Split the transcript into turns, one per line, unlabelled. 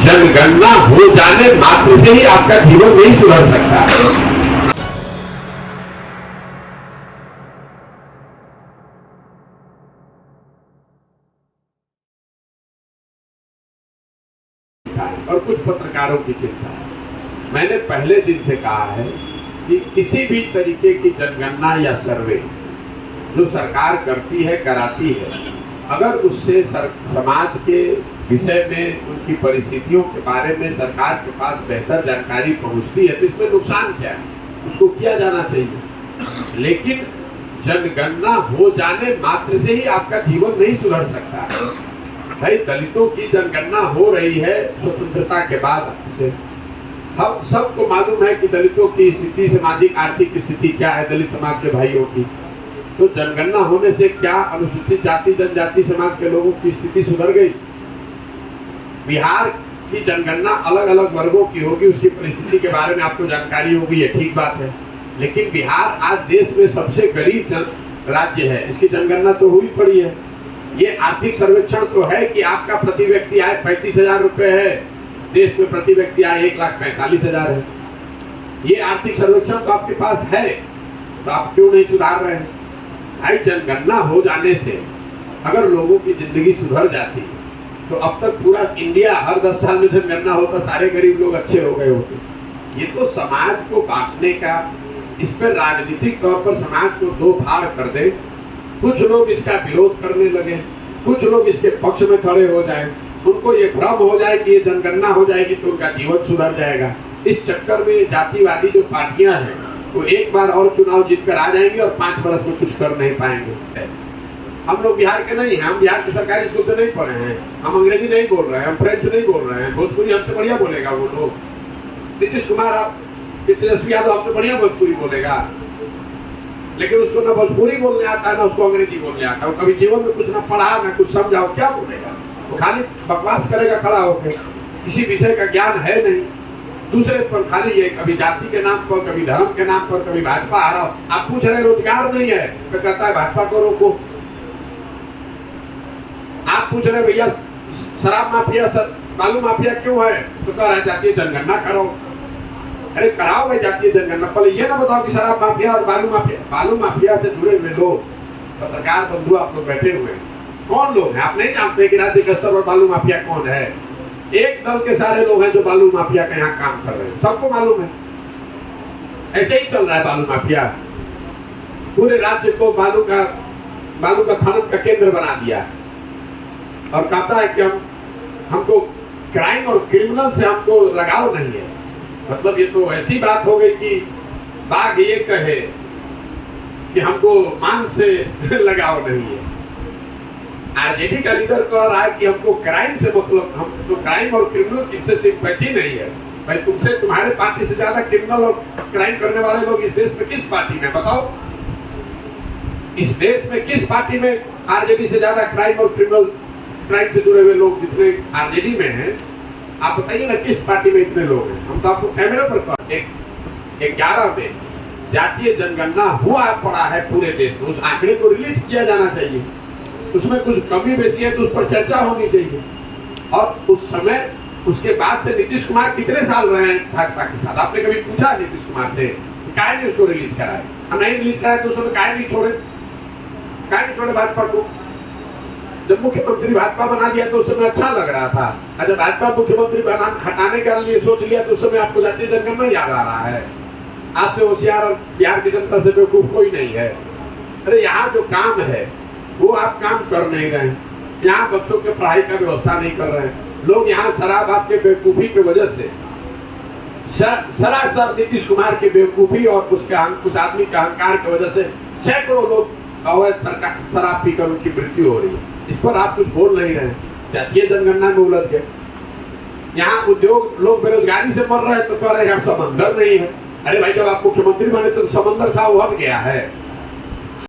जनगणना हो जाने मात्र से ही आपका जीवन नहीं सुधर सकता। और कुछ पत्रकारों की चिंता है। मैंने पहले दिन से कहा है कि किसी भी तरीके की जनगणना या सर्वे जो सरकार करती है, कराती है, अगर उससे समाज के विषय में, उनकी परिस्थितियों के बारे में सरकार के पास बेहतर जानकारी पहुंचती है तो इसमें नुकसान क्या है, उसको किया जाना चाहिए। लेकिन जनगणना हो जाने मात्र से ही आपका जीवन नहीं सुधर सकता। भाई, दलितों की जनगणना हो रही है स्वतंत्रता के बाद से। हम सबको मालूम है कि दलितों की स्थिति, सामाजिक आर्थिक स्थिति क्या है दलित समाज के भाइयों की। तो जनगणना होने से क्या अनुसूचित जाति जनजाति समाज के लोगों की स्थिति सुधर गई? बिहार की जनगणना अलग अलग वर्गों की होगी, उसकी परिस्थिति के बारे में आपको जानकारी होगी, ये ठीक बात है। लेकिन बिहार आज देश में सबसे गरीब राज्य है, इसकी जनगणना तो हुई पड़ी है। ये आर्थिक सर्वेक्षण तो है कि आपका प्रति व्यक्ति आय 35,000 रुपए है, देश में प्रति व्यक्ति आय 1,45,000 है। ये आर्थिक सर्वेक्षण तो आपके पास है, तो आप क्यों नहीं सुधार रहे हैं? भाई, जनगणना हो जाने से अगर लोगों की जिंदगी सुधर जाती तो अब तक पूरा इंडिया हर 10 साल में जनगणना होता, सारे गरीब लोग अच्छे हो गए होते। ये तो समाज को बांटने का, इस पर राजनीतिक तौर पर समाज को दो भाग कर दे। कुछ लोग इसका विरोध करने लगे, कुछ लोग इसके पक्ष में खड़े हो जाए, उनको ये भ्रम हो जाए कि ये जनगणना हो जाएगी तो उनका जीवन सुधर जाएगा। इस चक्कर में जातिवादी जो पार्टियां हैं वो एक बार और चुनाव जीतकर आ जाएंगे और 5 वर्ष में कुछ कर नहीं पाएंगे। हम लोग बिहार के नहीं हैं, हम बिहार के सरकारी स्कूल से नहीं पढ़े हैं, हम अंग्रेजी नहीं बोल रहे हैं, हम फ्रेंच नहीं बोल रहे हैं, भोजपुरी हमसे बढ़िया बोलेगा वो लोग। नीतीश कुमार, आप तेजस्वी यादव हमसे बढ़िया भोजपुरी बोलेगा, लेकिन उसको ना भोजपुरी बोलने आता है ना उसको अंग्रेजी बोलने आता है। कभी जीवन में कुछ ना पढ़ा ना कुछ समझाओ, क्या बोलेगा? वो खाली बकवास करेगा खड़ा होकर, किसी विषय का ज्ञान है नहीं। दूसरे पर खाली ये कभी जाति के नाम पर, कभी धर्म के नाम पर, कभी भाजपा आ रहा। आप पूछ रहे रोजगार नहीं है तो कहता है भाजपा को रोको। आप पूछ रहे भैया शराब माफिया, बालू माफिया क्यों है तो कह रहा जातीय जनगणना करो। अरे कराओ भाई जातीय जनगणना, पहले ये ना बताओ कि शराब माफिया और बालू माफिया से जुड़े हुए लोग, पत्रकार बंधु आप लोग बैठे हुए हैं, कौन लोग हैं? आप नहीं जानते कि राज्य स्तर पर बालू माफिया कौन है? एक दल के सारे लोग हैं जो बालू माफिया का यहाँ काम कर रहे हैं, सबको मालूम है। ऐसे ही चल रहा है बालू माफिया, पूरे राज्य को बालू का खनन का केंद्र बना दिया और कहता है कि हमको क्राइम और क्रिमिनल से हमको लगाव नहीं है। मतलब ये तो ऐसी बात हो गई कि बाघ ये कहे कि हमको मांस से लगाव नहीं है। आरजेडी का लीडर कह रहा है कि हमको क्राइम से मतलब, हम तो क्राइम और क्रिमिनल किससे सिंपैथी नहीं है। भाई, तुमसे, तुम्हारे पार्टी से ज्यादा क्रिमिनल और क्राइम करने वाले लोग इस देश में किस पार्टी में, बताओ? इस देश में किस पार्टी में आरजेडी से ज्यादा क्राइम और क्राइम से जुड़े हुए लोग जितने आरजेडी में हैं, आप बताइए ना किस पार्टी में इतने लोग हैं? हम तो आपको कैमरे पर 11 में जातीय जनगणना हुआ पड़ा है पूरे देश में, उस आंकड़े को रिलीज किया जाना चाहिए। उसमें कुछ कमी बेसी है तो उस पर चर्चा होनी चाहिए। और उस समय, उसके बाद से नीतीश कुमार कितने साल रहे हैं भाजपा के साथ? आपने कभी पूछा नीतीश कुमार से काहे नहीं उसको रिलीज कराए? हम नहीं रिलीज कराए तो उस समय काहे नहीं छोड़े भाजपा को? जब मुख्यमंत्री भाजपा बना दिया तो उस समय अच्छा लग रहा था। जब भाजपा मुख्यमंत्री हटाने के लिए सोच लिया तो उस समय आपको जातीय जनगणना याद आ रहा है। आपसे होशियार और बिहार की जनता से बेवकूफ कोई नहीं है। अरे, यहाँ जो काम है वो आप काम कर नहीं रहे हैं। यहाँ बच्चों के पढ़ाई का व्यवस्था नहीं कर रहे हैं। लोग यहाँ शराब आपके बेवकूफी की वजह से, सरासर नीतीश कुमार की बेवकूफी और उस आदमी के अहंकार की वजह से सैकड़ों लोग अवैध शराब पीकर उनकी मृत्यु हो रही है। इस पर आप कुछ बोल नहीं रहे। जातीय जनगणना में उलझ गए। यहाँ उद्योग, लोग बेरोजगारी से मर रहे हैं तो कह रहे हैं समंदर नहीं है। अरे भाई, जब आप मुख्यमंत्री बने तो समंदर था वो हट गया है।